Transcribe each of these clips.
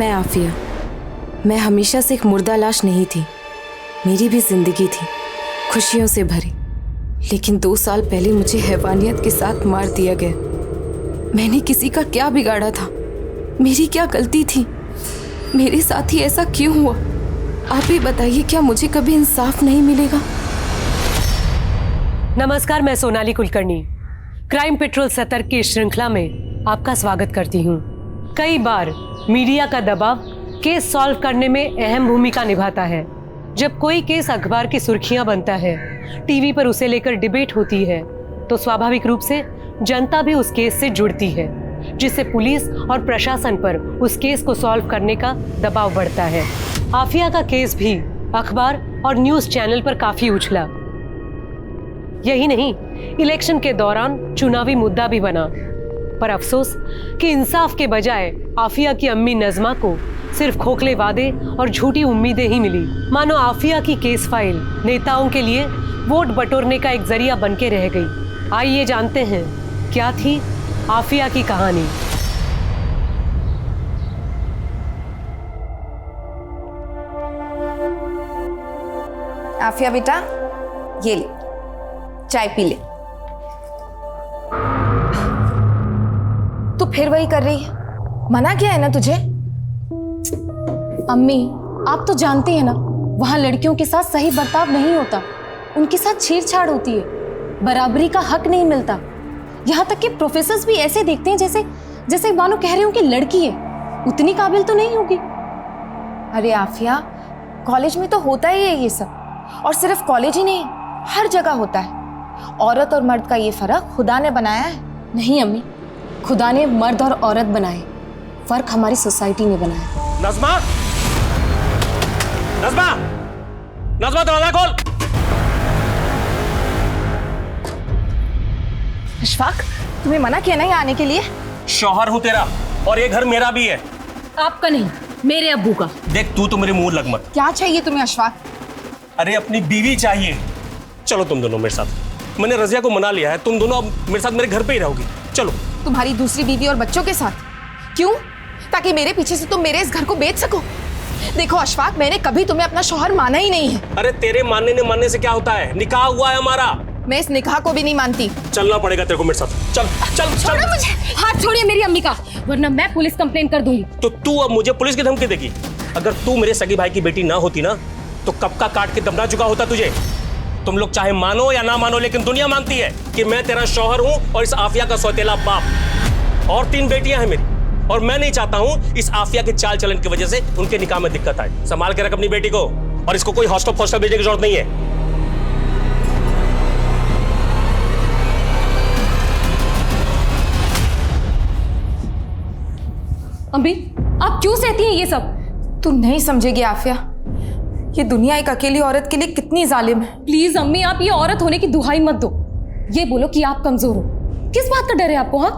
मैं आफिया। मैं हमेशा से एक मुर्दा लाश नहीं थी। मेरी भी जिंदगी थी, खुशियों से भरी। लेकिन 2 साल पहले मुझे हैवानियत के साथ मार दिया गया। मैंने किसी का क्या बिगाड़ा था? मेरी क्या गलती थी? मेरे साथ ही ऐसा क्यों हुआ? आप ही बताइए, क्या मुझे कभी इंसाफ नहीं मिलेगा? नमस्कार, मैं सोनाली कुलकर्णी क्राइम पेट्रोल सतर्क की श्रृंखला में आपका स्वागत करती हूँ। कई बार मीडिया का दबाव केस सॉल्व करने में अहम भूमिका निभाता है। जब कोई केस अखबार की सुर्खियां बनता है, टीवी पर उसे लेकर डिबेट होती है, तो स्वाभाविक रूप से जनता भी उस केस से जुड़ती है, जिससे पुलिस और प्रशासन पर उस केस को सॉल्व करने का दबाव बढ़ता है। आफिया का केस भी अखबार और न्यूज चैनल पर काफी उछला। यही नहीं, इलेक्शन के दौरान चुनावी मुद्दा भी बना। पर अफसोस कि इंसाफ के बजाय आफिया की अम्मी नज़मा को सिर्फ खोखले वादे और झूठी उम्मीदें ही मिली। मानो आफिया की केस फाइल नेताओं के लिए वोट बटोरने का एक जरिया बन के रह गई। आइए जानते हैं क्या थी आफिया की कहानी। आफिया बेटा, ये ले, चाय पी ले। तू फिर वही कर रही है? मना किया है ना तुझे? अम्मी, आप तो जानती हैं ना, वहाँ लड़कियों के साथ सही बर्ताव नहीं होता। उनके साथ छेड़छाड़ होती है, बराबरी का हक नहीं मिलता। यहाँ तक कि प्रोफेसर्स भी ऐसे देखते हैं जैसे मानो कह रहे हो कि लड़की है, उतनी काबिल तो नहीं होगी। अरे आफिया, कॉलेज में तो होता ही है ये सब, और सिर्फ कॉलेज ही नहीं, हर जगह होता है। औरत और मर्द का ये फर्क खुदा ने बनाया है। नहीं अम्मी, खुदा ने मर्द और औरत बनाए, फर्क हमारी सोसाइटी ने बनाया। नज़मा, नज़मा, नज़मा, दरवाजा खोल। अशफाक, तुम्हें मना किया ना यहाँ आने के लिए? शौहर हूँ तेरा, और ये घर मेरा भी है। आपका नहीं, मेरे अब्बू का। देख, तू तो मेरे मुंह लग मत। क्या चाहिए तुम्हें अशफाक? अरे अपनी बीवी चाहिए। चलो तुम दोनों मेरे साथ। मैंने रजिया को मना लिया है, तुम दोनों अब मेरे साथ मेरे घर पे ही रहोगी। चलो। तुम्हारी दूसरी बीवी और बच्चों के साथ? क्यों? ताकि मेरे पीछे से तुम मेरे इस घर को बेच सको? देखो अशफाक, मैंने कभी तुम्हें अपना शौहर माना ही नहीं है। अरे तेरे मानने से क्या होता है? निकाह हुआ है हमारा। मैं इस निकाह को भी नहीं मानती। चलना पड़ेगा तेरे को मेरे साथ। चल चल चल। मुझे। हाथ छोड़िए मेरी अम्मी का, वरना मैं पुलिस कंप्लेन कर दूंगी। तो तू अब मुझे पुलिस की धमकी देगी? अगर तू मेरे सगी भाई की बेटी ना होती ना, तो कब का काट के दबना चुका होता तुझे। तुम लोग चाहे मानो या ना मानो, लेकिन दुनिया मानती है कि मैं तेरा शौहर हूं और इस आफिया का सौतेला बाप। और 3 बेटियां हैं मेरी, और मैं नहीं चाहता हूं इस आफिया के चाल चलन की वजह से उनके निकाह में दिक्कत आए। संभाल के रख अपनी बेटी को, और इसको कोई हॉस्टल भेजने की जरूरत नहीं है। अम्मी, आप क्यों सहती हैं ये सब? तू नहीं समझेगी आफिया, ये दुनिया एक अकेली औरत के लिए कितनी जालिम है। प्लीज अम्मी, आप ये औरत होने की दुहाई मत दो। ये बोलो कि आप कमजोर हो। किस बात का डर है आपको? हाँ,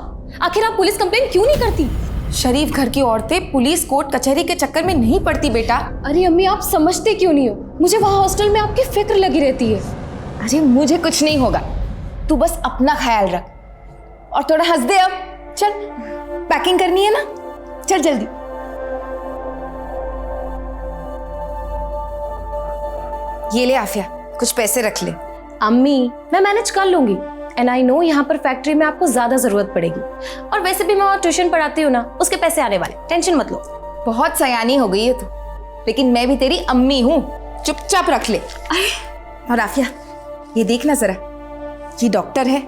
आखिर आप पुलिस कंप्लेन क्यों नहीं करती? शरीफ घर की औरतें पुलिस कोर्ट कचहरी के चक्कर में नहीं पड़ती बेटा। अरे अम्मी, आप समझते क्यों नहीं हो? मुझे वहाँ हॉस्टल में आपकी फिक्र लगी रहती है। अरे मुझे कुछ नहीं होगा, तू बस अपना ख्याल रख, और थोड़ा हंस दे। अब चल, पैकिंग करनी है ना, चल जल्दी। ये ले आफिया, कुछ पैसे रख ले। अम्मी, मैं मैनेज कर लूंगी। एंड आई नो यहाँ पर फैक्ट्री में आपको ज्यादा जरूरत पड़ेगी, और वैसे भी मैं वहाँ ट्यूशन पढ़ाती हूँ ना, उसके पैसे आने वाले, टेंशन मत लो। बहुत सयानी हो गई है तू, लेकिन मैं भी तेरी अम्मी हूँ, चुपचाप रख ले। और आफिया, ये देखना जरा, ये डॉक्टर है,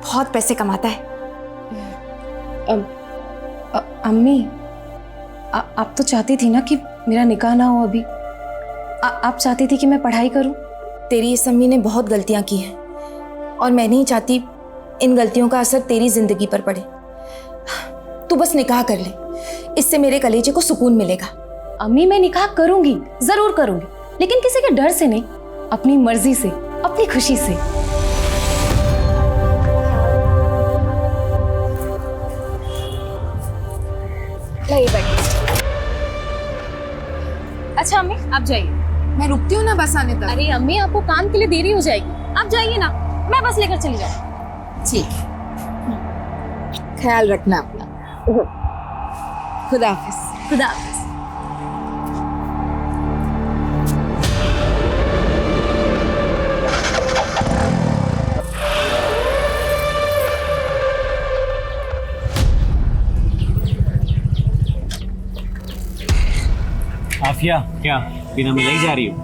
बहुत पैसे कमाता है। अम्मी, आप तो चाहती थी ना कि मेरा निकाह ना हो अभी। आप चाहती थी कि मैं पढ़ाई करूं। तेरी इस अम्मी ने बहुत गलतियां की हैं, और मैं नहीं चाहती इन गलतियों का असर तेरी जिंदगी पर पड़े। तू बस निकाह कर ले, इससे मेरे कलेजे को सुकून मिलेगा। अम्मी, मैं निकाह करूंगी, जरूर करूंगी, लेकिन किसी के डर से नहीं, अपनी मर्जी से, अपनी खुशी से। अच्छा अम्मी, आप जाइए। मैं रुकती हूँ ना बस आने तक। अरे अम्मी, आपको काम के लिए देरी हो जाएगी, आप जाइए ना, मैं बस लेकर चली जाऊँ। ठीक, ख्याल रखना अपना। खुदा हाफिज। खुदा हाफिज। आफिया, क्या बिना मिले ही जा रही हो?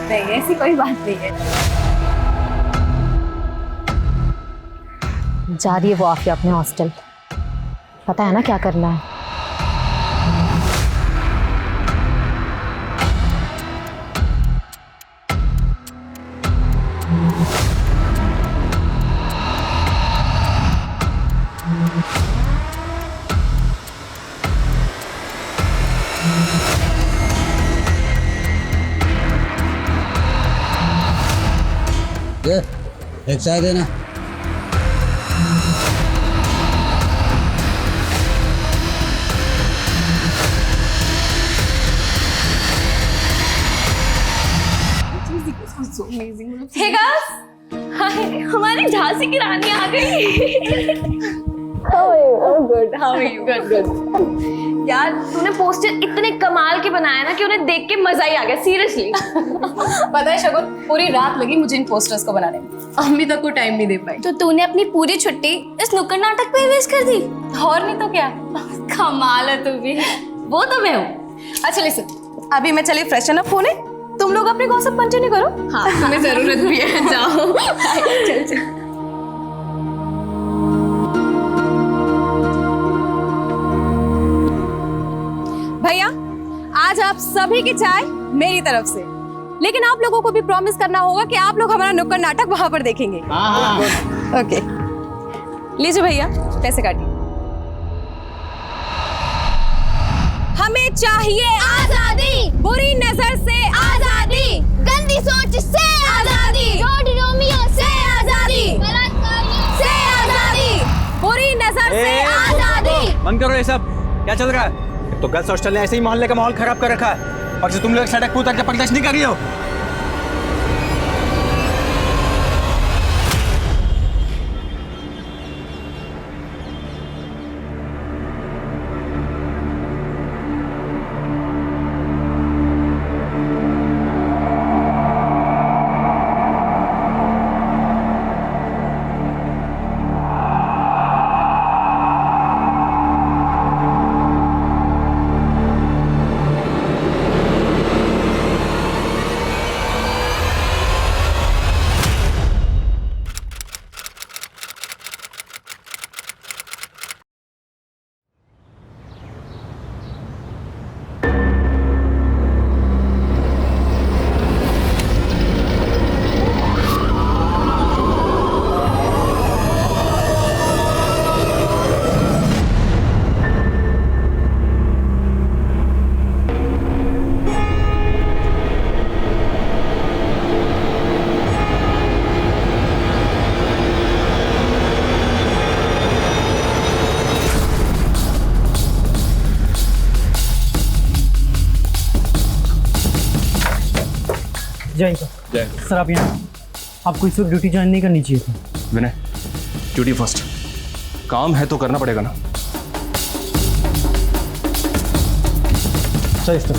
नहीं, ऐसी कोई बात नहीं है। जा रही है वो आफिया अपने हॉस्टल। पता है ना क्या करना है। एक चाय देना। हे गाइस, हाय, हमारी झांसी की रानी आ गई। यार तूने पोस्टर इतने कमाल के बनाया ना कि उन्हें देख के मजा ही आ गया, सीरियसली। पता है शगुन, पूरी रात लगी मुझे इन पोस्टर्स को बनाने में। अम्मी तक को टाइम नहीं दे पाई। तो तूने अपनी पूरी छुट्टी इस नुक्कड़ नाटक पे वेस्ट कर दी। और नहीं तो क्या। कमाल है तू भी। वो तो मैं हूँ। अच्छा लिसन, अभी मैं चली फ्रेशन अप होने, तुम लोग अपने गॉसिप कंटिन्यू करो। हाँ तुम्हें जरूरत भी है, जाओ। चल चल। भैया, आज आप सभी की चाय मेरी तरफ से, लेकिन आप लोगों को भी प्रॉमिस करना होगा कि आप लोग हमारा नुक्कड़ नाटक वहां पर देखेंगे। ओके, लीजिए भैया, पैसे काटिए। हमें चाहिए आजादी, बुरी नजर से आजादी, गंदी सोच से आजादी, रोड रोमियो से आजादी, से आजादी, बुरी नजर से आजादी। बंद करो ये सब। क्या चल रहा है? तो गर्ल्स हॉस्टल ने ऐसे ही मोहल्ले का माहौल खराब कर रखा है, और तुम लोग सड़क पर उतर के प्रदर्शन नहीं कर रही हो। जय सर, आप यहाँ आपको इस वक्त ड्यूटी ज्वाइन नहीं करनी चाहिए थी। विनय, ड्यूटी फर्स्ट। काम है तो करना पड़ेगा ना। सर, इस तरह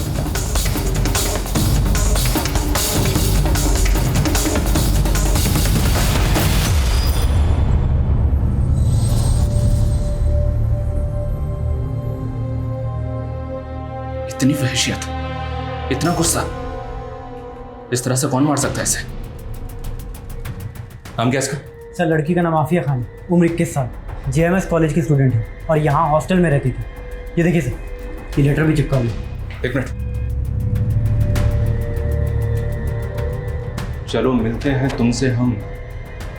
इतनी वहशियत, इतना गुस्सा, इस तरह से कौन मार सकता है इसे? नाम क्या इसका? सर, लड़की का नाम आफिया खान, उम्र 21 साल, JMS कॉलेज की स्टूडेंट है और यहाँ हॉस्टल में रहती थी। ये देखिए सर, ये लेटर भी चिपका हुआ है। एक मिनट, चलो मिलते हैं तुमसे हम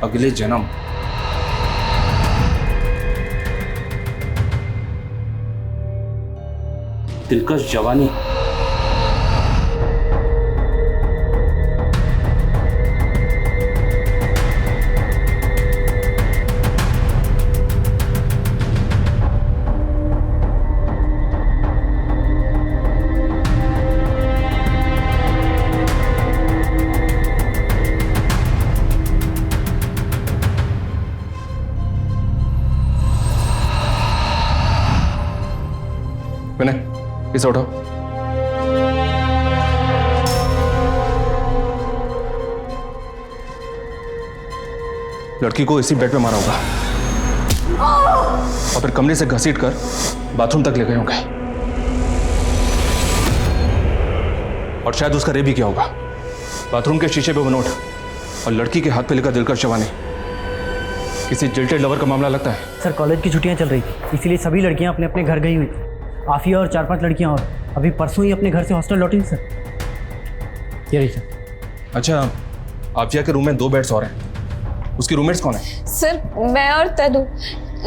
अगले जन्म। दिलकश जवानी। विनय, इसे उठाओ। लड़की को इसी बेड पे मारा होगा और फिर कमरे से घसीट कर बाथरूम तक ले गए होंगे। और शायद उसका रेप भी किया होगा। बाथरूम के शीशे पे वो नोट और लड़की के हाथ पे लिखा दिलकर शवानी। किसी जिल्टेड लवर का मामला लगता है। सर कॉलेज की छुट्टियां चल रही थी, इसीलिए सभी लड़कियां अपने अपने घर गई हुई थी। आफिया और 4-5 लड़कियां और अभी परसों ही अपने घर से हॉस्टल लौटी सर। ये रही सर। अच्छा, आफिया के रूम में 2 बेड्स और हैं। उसकी रूममेट्स कौन है? सर मैं और तनु,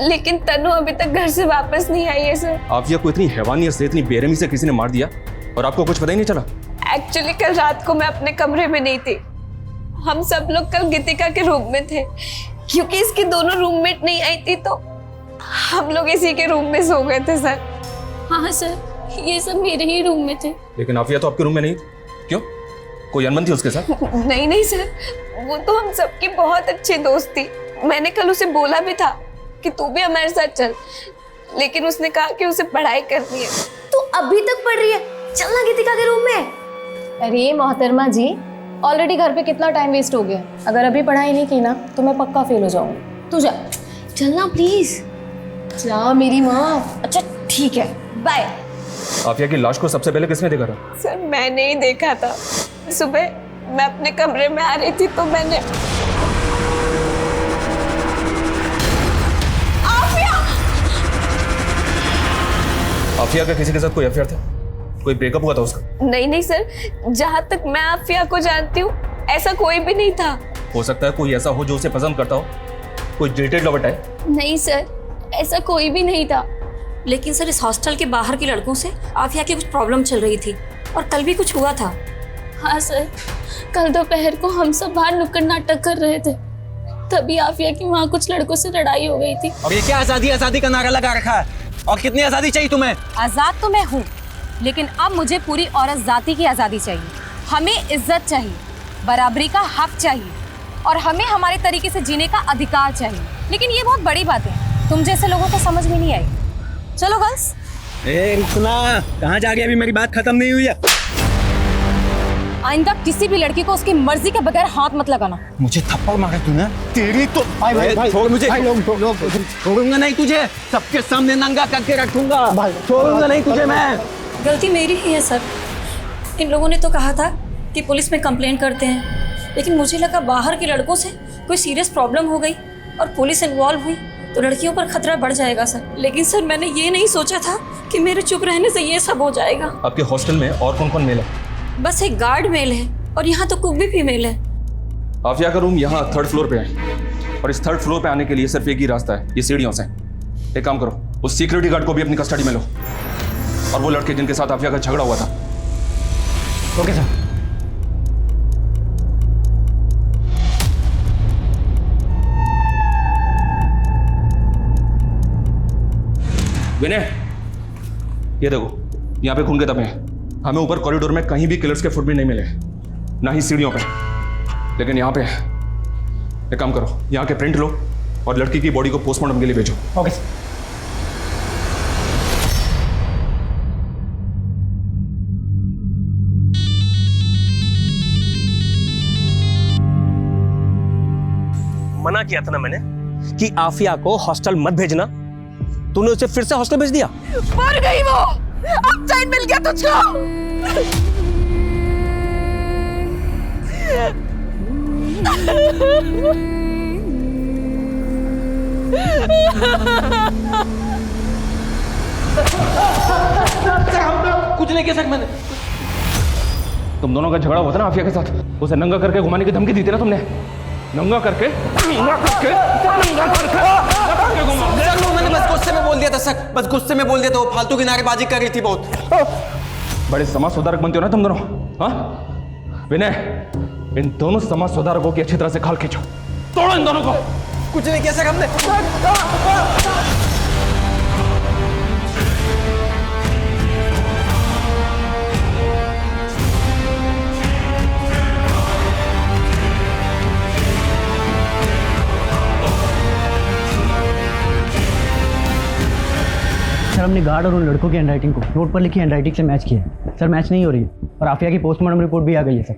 लेकिन तनु अभी तक घर से वापस नहीं आई है सर। आफिया को इतनी हैवानियत से, इतनी बेरहमी से किसी ने मार दिया और आपको कुछ पता ही नहीं चला? एक्चुअली कल रात को मैं अपने कमरे में नहीं थी। हम सब लोग कल गीतिका के रूम में थे, क्योंकि इसकी दोनों रूममेट नहीं आई थी तो हम लोग इसी के रूम में सो गए थे सर। हाँ सर, ये सब मेरे ही रूम में थे। लेकिन आफिया तो आपके रूम में नहीं थी। क्यों? कोई अनबन थी उसके साथ? नहीं नहीं सर, वो तो हम सबकी बहुत अच्छी दोस्त थी। मैंने कल उसे बोला भी था कि तू भी हमारे साथ चल, लेकिन उसने कहा कि उसे पढ़ाई करनी है। तू अभी तक पढ़ रही है? चलना गीतिका के रूम में। अरे मोहतरमा जी, ऑलरेडी घर पे कितना टाइम वेस्ट हो गया। अगर अभी पढ़ाई नहीं की ना तो मैं पक्का फेल हो जाऊंगी। तू जा, चलना प्लीज। जा मेरी माँ। अच्छा ठीक है, बाय। आफिया की लाश को सबसे पहले किसने देखा था? सर मैंने ही देखा था। सुबह मैं अपने कमरे में आ रही थी तो मैंने आफिया का किसी के साथ कोई अफेयर था? कोई ब्रेकअप हुआ था उसका? नहीं नहीं सर, जहाँ तक मैं आफिया को जानती हूँ ऐसा कोई भी नहीं था। हो सकता है कोई ऐसा हो जो उसे पसंद करता हो, कोई जिल्टेड लवर टाइप। नहीं सर, ऐसा कोई भी नहीं था। लेकिन सर इस हॉस्टल के बाहर की लड़कों से आफिया की कुछ प्रॉब्लम चल रही थी और कल भी कुछ हुआ था। हाँ सर, कल दोपहर को हम सब बाहर नुक्कड़ नाटक कर रहे थे, तभी आफिया की वहाँ कुछ लड़कों से लड़ाई हो गई थी। और ये क्या आजादी आजादी का नारा लगा रखा है? और कितनी आजादी चाहिए तुम्हें? आजाद तो मैं हूँ, लेकिन अब मुझे पूरी औरत जाति की आज़ादी चाहिए। हमें इज्जत चाहिए, बराबरी का हक चाहिए और हमें हमारे तरीके से जीने का अधिकार चाहिए। लेकिन ये बहुत बड़ी बात है, तुम जैसे लोगों को समझ में नहीं आई। चलो गर्ल्स। रुकना, कहाँ जा रही है? अभी मेरी बात खत्म नहीं हुई है। आइंदा किसी भी लड़की को उसकी मर्जी के बगैर हाथ मत लगाना। मुझे थप्पड़ मारा तूने? तेरी तो भाई छोड़ मुझे। छोड़ूंगा नहीं तुझे, सबके सामने नंगा करके रखूंगा। छोड़ूंगा नहीं तुझे मैं। गलती मेरी ही है सर। इन लोगों ने तो कहा था कि पुलिस में कंप्लेंट करते हैं, लेकिन मुझे लगा बाहर के लड़कों से कोई सीरियस प्रॉब्लम हो गई और पुलिस इन्वॉल्व हुई तो लड़कियों पर खतरा बढ़ जाएगा सर। लेकिन सर मैंने ये नहीं सोचा था कि मेरे चुप रहने से ये सब हो जाएगा। आपके हॉस्टल में और कौन कौन मेल है? बस एक गार्ड मेल है और यहाँ तो कुक भी फीमेल है। आफिया का रूम यहाँ 3rd फ्लोर पे है और इस 3rd फ्लोर पे आने के लिए सिर्फ एक ही रास्ता है, ये सीढ़ियों से। एक काम करो, उस सिक्योरिटी गार्ड को भी अपनी कस्टडी में लो और वो लड़के जिनके साथ आफिया का झगड़ा हुआ था। Okay sir. विनय, ये देखो, यहाँ पे खून के धब्बे हैं। हमें ऊपर कॉरिडोर में कहीं भी किलर्स के फुटप्रिंट नहीं मिले, ना ही सीढ़ियों पे, लेकिन यहाँ पे एक काम करो, यहाँ के प्रिंट लो और लड़की की बॉडी को पोस्टमार्टम के लिए भेजो। Okay sir. मना किया था ना मैंने कि आफिया को हॉस्टल मत भेजना, तूने उसे फिर से हॉस्टल भेज दिया। मर गई वो, अब चैन मिल गया तुझको। कुछ नहीं किया सर मैंने। तुम दोनों का झगड़ा हुआ था ना आफिया के साथ, उसे नंगा करके घुमाने की धमकी दी थी ना तुमने? नंगा करके मैंने बस गुस्से में बोल दिया था सर, बस गुस्से में बोल दिया था। वो फालतू की नारेबाजी कर रही थी बहुत। बड़े समाज सुधारक बनते हो ना तुम दोनों, हाँ? विनय, इन दोनों समाज सुधारकों की अच्छी तरह से खाल खींचो, तोड़ो इन दोनों को। कुछ नहीं किया सर हमने। सर हमने गार्ड और उन लड़कों की हैंडराइटिंग को नोट पर लिखी हैंडराइटिंग से मैच किया है। सर मैच नहीं हो रही है और आफिया की पोस्टमार्टम रिपोर्ट भी आ गई है सर।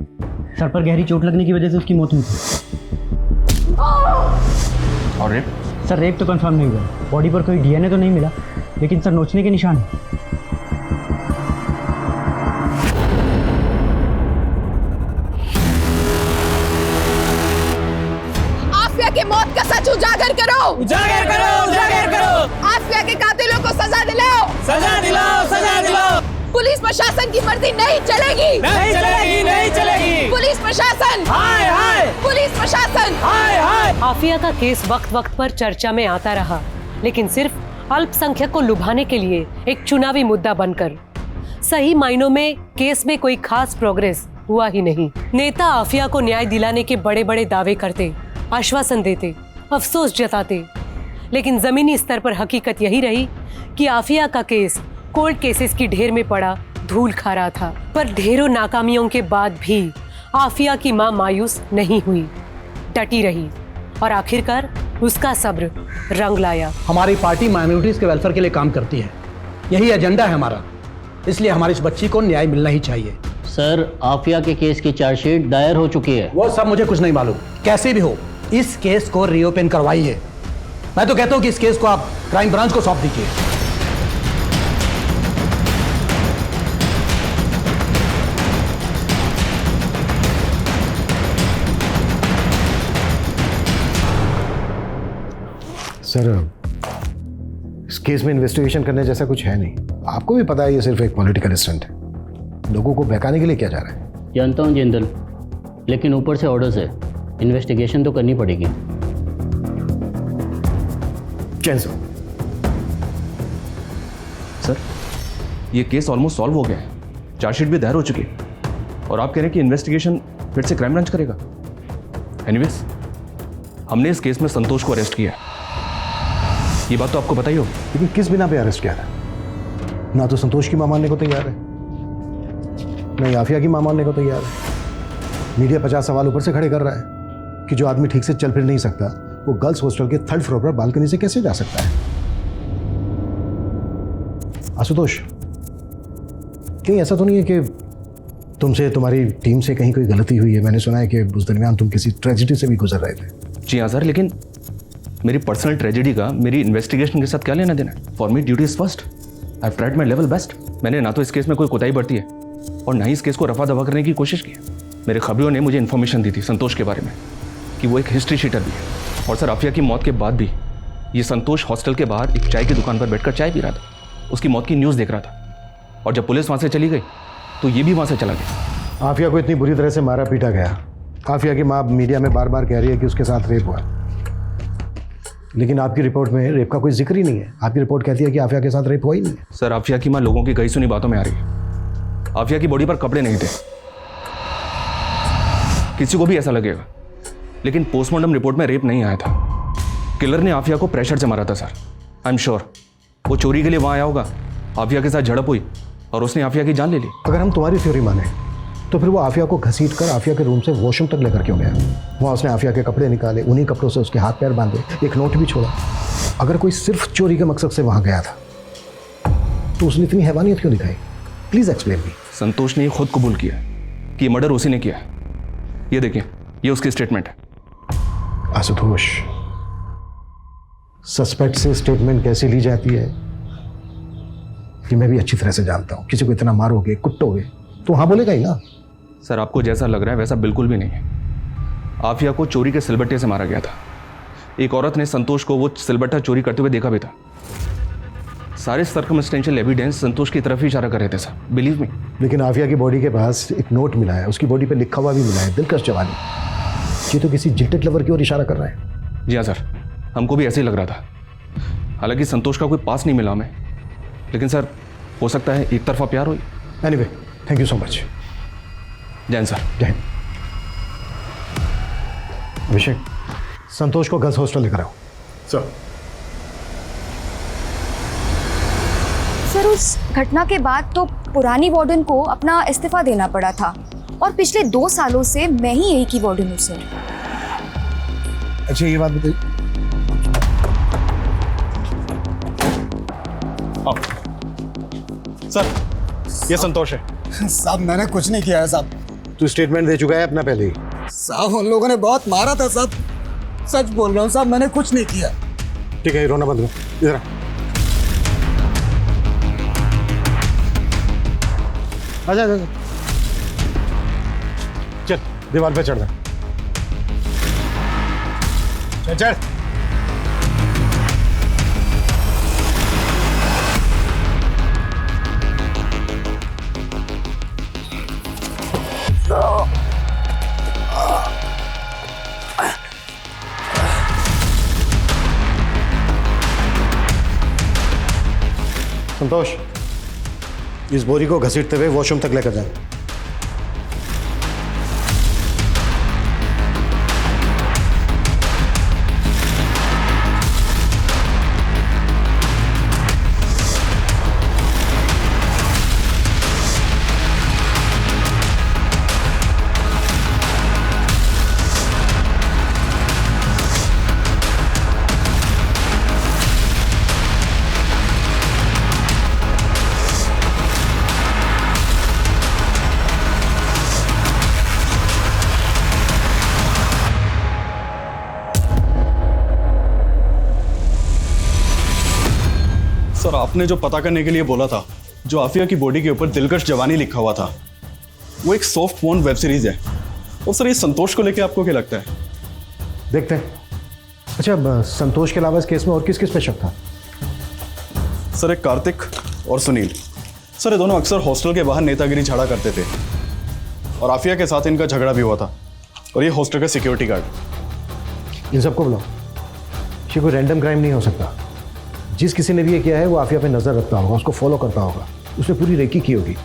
सर पर गहरी चोट लगने की वजह से उसकी मौत हुई थी। और रेप? सर रेप तो कंफर्म नहीं हुआ, बॉडी पर कोई डीएनए तो नहीं मिला, लेकिन सर नोचने के निशान है। करो, उजागर करो, उजागर करो। आफिया के कातिलों को सजा दिलाओ, सजा दिलाओ, सजा दिलाओ। पुलिस प्रशासन की मर्जी नहीं चलेगी, नहीं चलेगी, नहीं चलेगी। पुलिस प्रशासन, हाय हाय, पुलिस प्रशासन, हाय हाय। आफिया का केस वक्त वक्त पर चर्चा में आता रहा, लेकिन सिर्फ अल्पसंख्यक को लुभाने के लिए एक चुनावी मुद्दा बनकर। सही मायनों में केस में कोई खास प्रोग्रेस हुआ ही नहीं। नेता आफिया को न्याय दिलाने के बड़े बड़े दावे करते, आश्वासन देते, अफसोस जताते, लेकिन जमीनी स्तर पर हकीकत यही रही कि आफिया का केस कोर्ट केसेस की ढेर में पड़ा धूल खा रहा था। पर ढेरों नाकामियों के बाद भी आफिया की मां मायूस नहीं हुई, डटी रही और आखिरकार उसका सब्र रंग लाया। हमारी पार्टी माइनॉरिटीज के वेलफेयर के लिए काम करती है, यही एजेंडा है हमारा, इसलिए हमारी इस बच्ची को न्याय मिलना ही चाहिए। सर, आफिया के केस की चार्जशीट दायर हो चुकी है। वो सब मुझे कुछ नहीं मालूम, कैसे भी हो इस केस को रीओपन करवाइए। मैं तो कहता हूं कि इस केस को आप क्राइम ब्रांच को सौंप दीजिए। सर, इस केस में इन्वेस्टिगेशन करने जैसा कुछ है नहीं। आपको भी पता है ये सिर्फ एक पॉलिटिकल स्टंट है। लोगों को बहकाने के लिए किया जा रहा है। जानता हूँ जिंदल, लेकिन ऊपर से ऑर्डर्स है, इन्वेस्टिगेशन तो करनी पड़ेगी। चैन सर, ये केस ऑलमोस्ट सॉल्व हो गया है, चार्जशीट भी दायर हो चुकी है और आप कह रहे हैं कि इन्वेस्टिगेशन फिर से क्राइम ब्रांच करेगा। एनीवेज, हमने इस केस में संतोष को अरेस्ट किया है, ये बात तो आपको पता ही होगी। लेकिन किस बिना पे अरेस्ट किया था? ना तो संतोष की मां मानने को तैयार है, ना ही आफिया की मां मानने को तैयार है। मीडिया 50 सवाल ऊपर से खड़े कर रहा है कि जो आदमी ठीक से चल फिर नहीं सकता वो गर्ल्स हॉस्टल के 3rd फ्लोर पर बालकनी से कैसे जा सकता है। आशुतोष, कहीं ऐसा तो नहीं है कि तुमसे, तुम्हारी टीम से कहीं कोई गलती हुई है? मैंने सुना है कि उस दरमियान तुम किसी ट्रेजेडी से भी गुजर रहे थे। जी हाँ सर, लेकिन मेरी पर्सनल ट्रेजेडी का मेरी इन्वेस्टिगेशन के साथ क्या लेना देना? For me duty is first. I have tried my level best. मैंने ना तो इस केस में कोई कोताही बरती है और ना ही इस केस को रफा दफा करने की कोशिश की है। मेरे खबरों ने मुझे इन्फॉर्मेशन दी थी संतोष के बारे में कि वो एक हिस्ट्री शीटर भी है। और सर, आफिया की मौत के बाद भी ये संतोष हॉस्टल के बाहर एक चाय की दुकान पर बैठकर चाय पी रहा था, उसकी मौत की न्यूज़ देख रहा था। और जब पुलिस वहाँ से चली गई तो ये भी वहाँ से चला गया। आफिया को इतनी बुरी तरह से मारा पीटा गया। आफिया की माँ मीडिया में बार बार कह रही है कि उसके साथ रेप हुआ, लेकिन आपकी रिपोर्ट में रेप का कोई जिक्र ही नहीं है। आपकी रिपोर्ट कहती है कि आफिया के साथ रेप हुआ ही नहीं है। सर, आफिया की माँ लोगों की कही सुनी बातों में आ रही है। आफिया की बॉडी पर कपड़े नहीं थे, किसी को भी ऐसा लगेगा, लेकिन पोस्टमार्टम रिपोर्ट में रेप नहीं आया था। किलर ने आफिया को प्रेशर से मारा था सर। आई एम श्योर वो चोरी के लिए वहाँ आया होगा, आफिया के साथ झड़प हुई और उसने आफिया की जान ले ली। अगर हम तुम्हारी थ्योरी माने तो फिर वो आफिया को घसीट कर आफिया के रूम से वॉशरूम तक लेकर क्यों गया? वहाँ उसने आफिया के कपड़े निकाले, उन्हीं कपड़ों से उसके हाथ पैर बांधे, एक नोट भी छोड़ा। अगर कोई सिर्फ चोरी के मकसद से वहाँ गया था तो उसने इतनी हैवानियत क्यों दिखाई? Please explain me. संतोष ने खुद कबूल किया कि मर्डर उसी ने किया। ये देखिए, ये उसकी स्टेटमेंट है। आशुतोष, सस्पेक्ट से स्टेटमेंट कैसे ली जाती है कि मैं भी अच्छी तरह से जानता हूँ। किसी को इतना मारोगे, कुटोगे तो हाँ बोलेगा ही ना। सर, आपको जैसा लग रहा है वैसा बिल्कुल भी नहीं है। आफिया को चोरी के सिलबट्टे से मारा गया था। एक औरत ने संतोष को वो सिलबट्टा चोरी करते हुए देखा भी था। सारे सर्कमस्टेंशियल एविडेंस संतोष की तरफ ही इशारा कर रहे थे सर, बिलीव मी। लेकिन आफिया की बॉडी के पास एक नोट मिला है, उसकी बॉडी पे लिखा हुआ भी मिला है, दिलकश जवानी। ये तो किसी जिल्टेड लवर की ओर इशारा कर रहा है। जी हाँ सर, हमको भी ऐसे ही लग रहा था। हालांकि संतोष का कोई पास नहीं मिला हमें, लेकिन सर हो सकता है एक तरफा प्यार हो। Anyway, thank you so much. जय हिंद सर। जय हिंद। अभिषेक, संतोष को गर्ल्स हॉस्टल लेकर आओ। सर, उस घटना के बाद तो पुरानी वार्डन को अपना इस्तीफा देना पड़ा था और पिछले 2 सालों से मैं ही यही की वार्डन हूँ सर। अच्छा, ये बात बताइए। सर, ये संतोष है। साहब, मैंने कुछ नहीं किया है साहब। तू स्टेटमेंट दे चुका है अपना पहले ही। साहब, उन लोगों ने बहुत मारा था साहब। सच बोल रहा हूँ साहब, मैंने कुछ नहीं किया। ठीक है, रोना बंद करो। इधर आजा। चल, दीवार पे चढ़ जा। चल चल। संतोष, इस बोरी को घसीटते हुए वॉशरूम तक लेकर जाए। सर, आपने जो पता करने के लिए बोला था, जो आफिया की बॉडी के ऊपर दिलकश जवानी लिखा हुआ था, वो एक सॉफ्ट पोर्न वेब सीरीज है। और सर, ये संतोष को लेके आपको क्या लगता है? देखते हैं। अच्छा, संतोष के अलावा इस केस में और किस किस पे शक था? सर, एक कार्तिक और सुनील। सर, ये दोनों अक्सर हॉस्टल के बाहर नेतागिरी झाड़ा करते थे और आफिया के साथ इनका झगड़ा भी हुआ था। और ये हॉस्टल का सिक्योरिटी गार्ड। इन सबको बुलाओ। ये कोई रैंडम क्राइम नहीं हो सकता। जिस किसी ने भी ये किया है वो आफिया पे नज़र रखता होगा, उसको फॉलो करता होगा, उसने पूरी रेकी की होगी,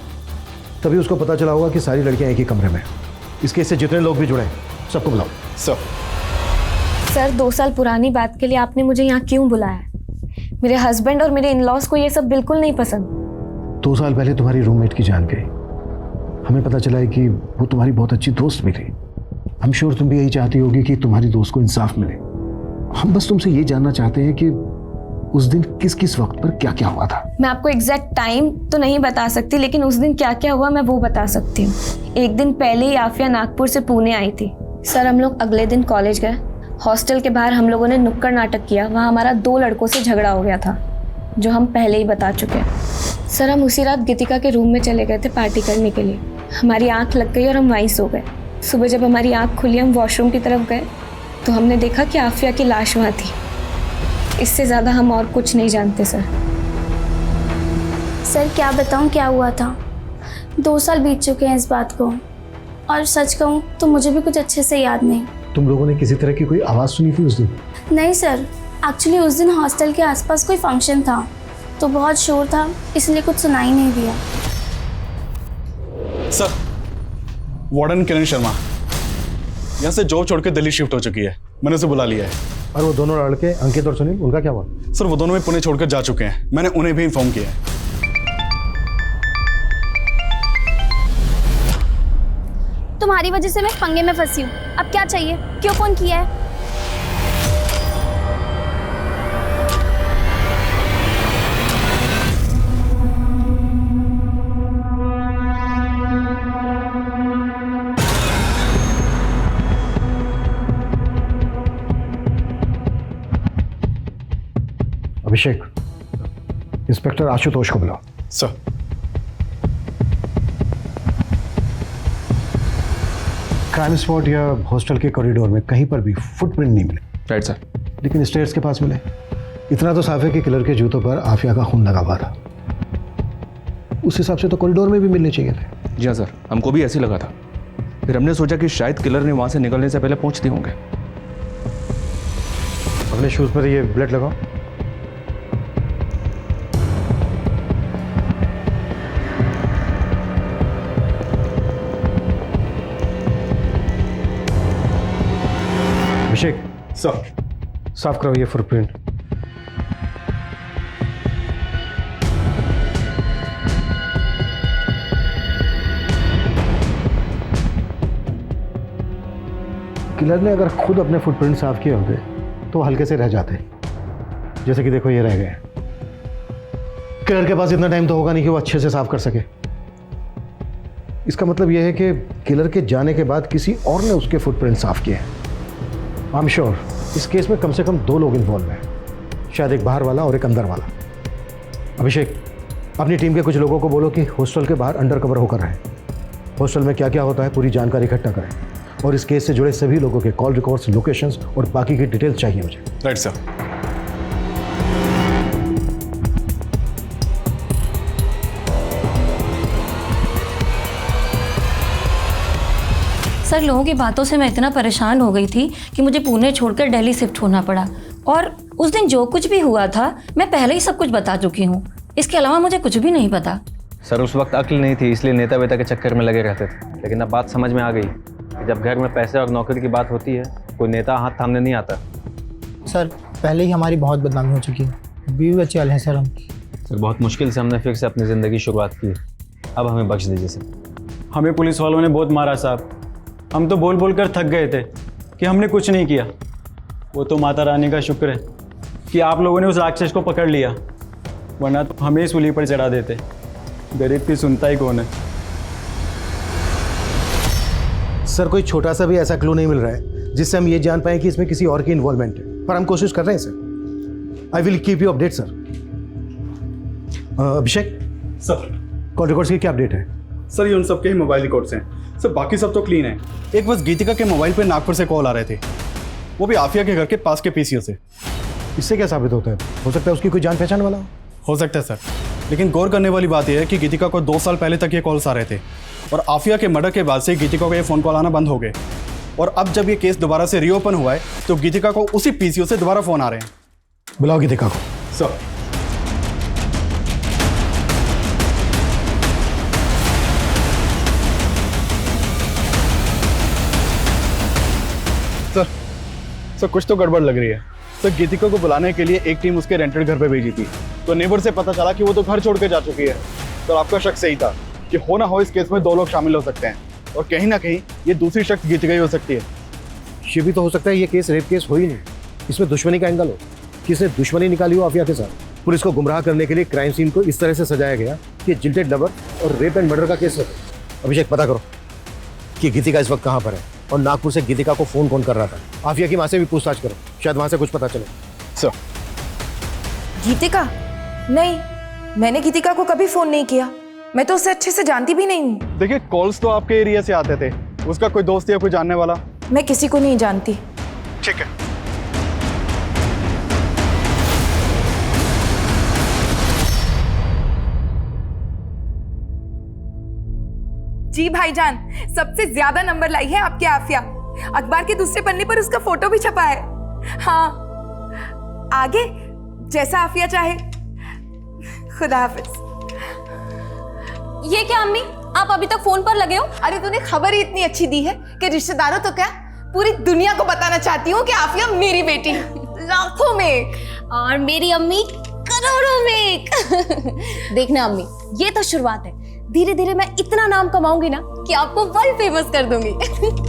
तभी उसको पता चला होगा कि सारी लड़कियां एक ही कमरे में। इस केस से जितने लोग भी जुड़े सबको बुलाओ। सर 2 साल पुरानी बात के लिए आपने मुझे यहाँ क्यों बुलाया? मेरे हस्बैंड और मेरे इन-लॉज को ये सब बिल्कुल नहीं पसंद। 2 साल पहले तुम्हारी रूममेट की जान गई। हमें पता चला है कि वो तुम्हारी बहुत अच्छी दोस्त भी थी। आई एम श्योर तुम भी यही चाहती होगी कि तुम्हारी दोस्त को इंसाफ मिले। हम बस तुमसे ये जानना चाहते हैं कि उस दिन किस किस वक्त पर क्या क्या हुआ था। मैं आपको एग्जैक्ट टाइम तो नहीं बता सकती, लेकिन उस दिन क्या क्या हुआ मैं वो बता सकती हूँ। एक दिन पहले ही आफिया नागपुर से पुणे आई थी। सर, हम लोग अगले दिन कॉलेज गए। हॉस्टल के बाहर हम लोगों ने नुक्कड़ नाटक किया। वहाँ हमारा 2 लड़कों से झगड़ा हो गया था, जो हम पहले ही बता चुके हैं। सर, हम उसी रात गीतिका के रूम में चले गए थे पार्टी करने के लिए। हमारी आँख लग गई और हम वहीं सो गए। सुबह जब हमारी आँख खुली, हम वॉशरूम की तरफ गए तो हमने देखा कि आफिया की लाश वहाँ थी। इससे ज़्यादा हम और कुछ नहीं जानते सर। सर क्या बताऊं क्या हुआ था। 2 साल बीत चुके हैं इस बात को, और सच कहूं तो मुझे भी कुछ अच्छे से याद नहीं। तुम लोगों ने किसी तरह की कोई आवाज़ सुनी थी उस दिन? नहीं सर, एक्चुअली उस दिन हॉस्टल के आसपास कोई फंक्शन था तो बहुत शोर था, इसलिए कुछ सुनाई नहीं दिया। सर, वार्डन किरण शर्मा यहाँ से जॉब छोड़ के दिल्ली शिफ्ट हो चुकी है। मैंने उसे बुला लिया है। और वो दोनों लड़के अंकित और सुनील, उनका क्या हुआ? सर, वो दोनों भी पुणे छोड़कर जा चुके हैं। मैंने उन्हें भी इन्फॉर्म किया है। तुम्हारी वजह से मैं पंगे में फंसी हूँ। अब क्या चाहिए? क्यों फोन किया है? अभिषेक, इंस्पेक्टर आशुतोष को बुलाओ। सर। क्राइम स्पॉट या हॉस्टल के कॉरिडोर में कहीं पर भी फुटप्रिंट नहीं मिले। Right sir. लेकिन स्टेयर्स के पास मिले। इतना तो साफ है कि किलर के जूतों पर आफिया का खून लगा हुआ था। उस हिसाब से तो कॉरिडोर में भी मिलने चाहिए थे। जी हाँ सर, हमको भी ऐसे ही लगा था। फिर हमने सोचा कि शायद किलर ने वहां से निकलने से पहले पहुंचते होंगे। अपने शूज पर ये ब्लेड लगाओ। अभिषेक सर, साफ करो ये फुटप्रिंट। किलर ने अगर खुद अपने फुटप्रिंट साफ किए होते तो हल्के से रह जाते। जैसे कि देखो ये रह गए। किलर के पास इतना टाइम तो होगा नहीं कि वो अच्छे से साफ कर सके। इसका मतलब यह है कि किलर के जाने के बाद किसी और ने उसके फुटप्रिंट साफ किए। आई एम श्योर इस केस में कम से कम 2 लोग इन्वॉल्व हैं, शायद एक बाहर वाला और एक अंदर वाला। अभिषेक, अपनी टीम के कुछ लोगों को बोलो कि हॉस्टल के बाहर अंडर कवर होकर रहें। हॉस्टल में क्या क्या होता है पूरी जानकारी इकट्ठा करें, और इस केस से जुड़े सभी लोगों के कॉल रिकॉर्ड्स, लोकेशंस और बाकी की डिटेल्स चाहिए मुझे। Right sir. सर, लोगों की बातों से मैं इतना परेशान हो गई थी कि मुझे पुणे छोड़कर दिल्ली शिफ्ट होना पड़ा। और उस दिन जो कुछ भी हुआ था मैं पहले ही सब कुछ बता चुकी हूँ। इसके अलावा मुझे कुछ भी नहीं पता। सर उस वक्त अक्ल नहीं थी, इसलिए नेता वेता के चक्कर में लगे रहते थे। लेकिन अब बात समझ में आ गई कि जब घर में पैसे और नौकरी की बात होती है, कोई नेता हाथ थामने नहीं आता। सर पहले ही हमारी बहुत बदनामी हो चुकी है, बीवी बच्चे वाले हैं सर हम। सर बहुत मुश्किल से हमने फिर से अपनी ज़िंदगी शुरुआत की है, अब हमें बख्श दीजिए सर। हमें पुलिस वालों ने बहुत मारा साहब, हम तो बोल बोल कर थक गए थे कि हमने कुछ नहीं किया। वो तो माता रानी का शुक्र है कि आप लोगों ने उस राक्षस को पकड़ लिया, वरना तो हमें सूली पर चढ़ा देते। गरीब की सुनता ही कौन है। सर कोई छोटा सा भी ऐसा क्लू नहीं मिल रहा है जिससे हम ये जान पाए कि इसमें किसी और की इन्वॉल्वमेंट है, पर हम कोशिश कर रहे हैं sir. I will keep you update sir. Abhishek sir, call records की क्या अपडेट है? सर ये उन सबके ही मोबाइल रिकॉर्ड्स हैं सर, बाकी सब तो क्लीन है। एक बस गीतिका के मोबाइल पे नागपुर से कॉल आ रहे थे, वो भी आफिया के घर के पास के पीसीओ से। इससे क्या साबित होता है? हो सकता है उसकी कोई जान पहचान वाला हो सकता है सर, लेकिन गौर करने वाली बात यह है कि गीतिका को 2 साल पहले तक ये कॉल्स आ रहे थे और आफिया के मर्डर के बाद से गीतिका को ये फ़ोन कॉल आना बंद हो गए। और अब जब ये केस दोबारा से रीओपन हुआ है तो गीतिका को उसी पीसीओ से दोबारा फ़ोन आ रहे हैं। बुलाओ गीतिका को। सर सर कुछ तो गड़बड़ लग रही है। सर गीतिका को बुलाने के लिए एक टीम उसके रेंटेड घर पे भेजी थी, तो नेबर से पता चला कि वो तो घर छोड़ के जा चुकी है। तो आपका शक सही था कि हो ना हो इस केस में 2 लोग शामिल हो सकते हैं और कहीं ना कहीं ये दूसरी शख्स गीतिका ही हो सकती है। ये भी तो हो सकता है ये केस रेप केस हो ही नहीं, इसमें दुश्मनी का एंगल हो, किसने दुश्मनी निकाली हो आफिया के साथ। पुलिस को गुमराह करने के लिए क्राइम सीन को इस तरह से सजाया गया कि जिल्टेड लवर और रेप एंड मर्डर का केस हो। अभिषेक पता करो कि गीतिका इस वक्त कहाँ पर है और नागपुर से गीतिका को फोन कौन कर रहा था। आफिया की माँ से भी पूछताछ करो, शायद वहाँ से कुछ पता चले। सर गीतिका? नहीं, मैंने गीतिका को कभी फोन नहीं किया, मैं तो उसे अच्छे से जानती भी नहीं हूँ। देखिए कॉल्स तो आपके एरिया से आते थे, उसका कोई दोस्त या कोई जानने वाला? मैं किसी को नहीं जानती। ठीक है। जी भाईजान, सबसे ज्यादा नंबर लाई है आपकी आफिया। अखबार के दूसरे पन्ने पर उसका फोटो भी छपा है। हाँ, आगे जैसा आफिया चाहे। खुदा हाफिज। ये क्या अम्मी, आप अभी तक फोन पर लगे हो? अरे तूने खबर ही इतनी अच्छी दी है कि रिश्तेदारों तो क्या पूरी दुनिया को बताना चाहती हूँ कि आफिया मेरी बेटी लाखों में और मेरी अम्मी करोड़ों में। देखना अम्मी, ये तो शुरुआत है, धीरे धीरे मैं इतना नाम कमाऊंगी ना कि आपको वर्ल्ड फेमस कर दूंगी।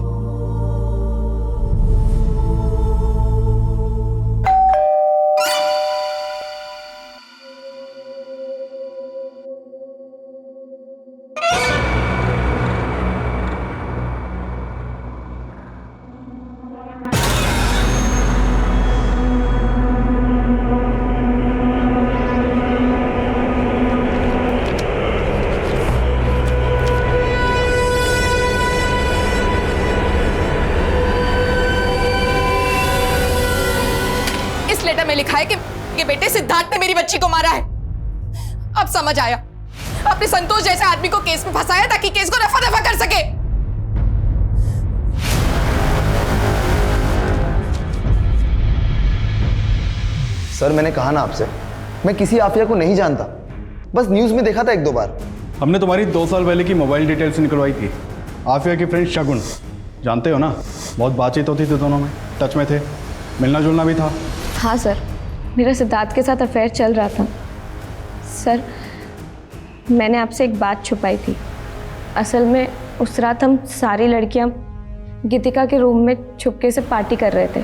लिखा है कि बेटे सिद्धार्थ ने मेरी बच्ची को मारा है। अब समझ आया, अपने संतोष जैसे आदमी को केस में फंसाया ताकि केस को रफा दफा कर सके। सर मैंने कहा ना आपसे, मैं किसी आफिया को नहीं जानता, बस न्यूज में देखा था 1-2 बार। हमने तुम्हारी 2 साल पहले की मोबाइल डिटेल्स निकलवाई थी। आफिया की फ्रेंड शगुन, जानते हो ना, बहुत बातचीत होती थी, दोनों में टच में थे, मिलना जुलना भी था। हाँ सर, मेरा सिद्धार्थ के साथ अफेयर चल रहा था। सर मैंने आपसे एक बात छुपाई थी। असल में उस रात हम सारी लड़कियां गीतिका के रूम में छुपके से पार्टी कर रहे थे,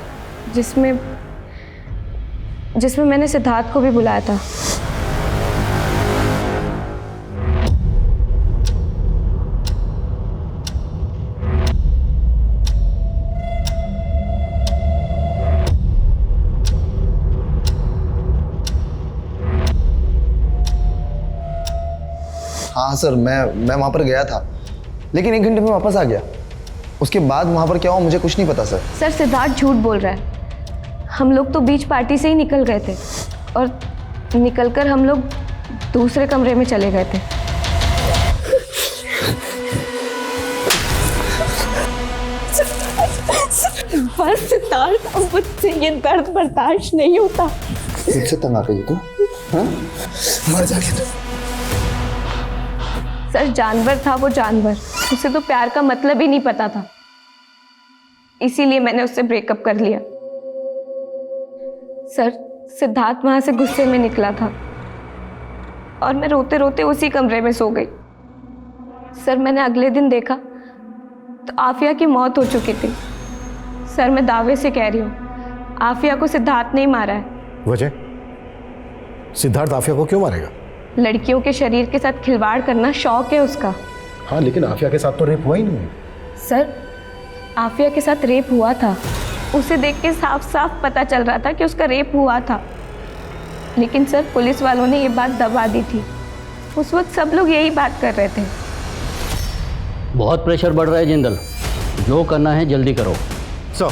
जिसमें मैंने सिद्धार्थ को भी बुलाया था। हाँ सर, मैं वहाँ पर गया था, लेकिन 1 घंटे में वापस आ गया। उसके बाद वहाँ पर क्या हुआ मुझे कुछ नहीं पता सर। सर सिद्धार्थ झूठ बोल रहा है। हम लोग तो बीच पार्टी से ही निकल गए थे और निकलकर हम लोग दूसरे कमरे में चले गए थे। बस सिद्धार्थ, अब मुझसे ये दर्द बर्दाश्त नहीं होता। फिर से तंग आ गई तू। हाँ? मर जाके तो। सर जानवर था वो जानवर, उसे तो प्यार का मतलब ही नहीं पता था, इसीलिए मैंने उससे ब्रेकअप कर लिया। सर सिद्धार्थ वहां से गुस्से में निकला था और मैं रोते रोते उसी कमरे में सो गई। सर मैंने अगले दिन देखा तो आफिया की मौत हो चुकी थी। सर मैं दावे से कह रही हूँ आफिया को सिद्धार्थ नहीं मारा है। वजह? सिद्धार्थ आफिया को क्यों मारेगा? लड़कियों के शरीर के साथ खिलवाड़ करना शौक है उसका। हाँ लेकिन आफिया के साथ तो रेप हुआ ही नहीं। सर आफिया के साथ रेप हुआ था, उसे देख के साफ साफ पता चल रहा था कि उसका रेप हुआ था, लेकिन सर पुलिस वालों ने ये बात दबा दी थी। उस वक्त सब लोग यही बात कर रहे थे। बहुत प्रेशर बढ़ रहा है जिंदल, जो करना है जल्दी करो। सर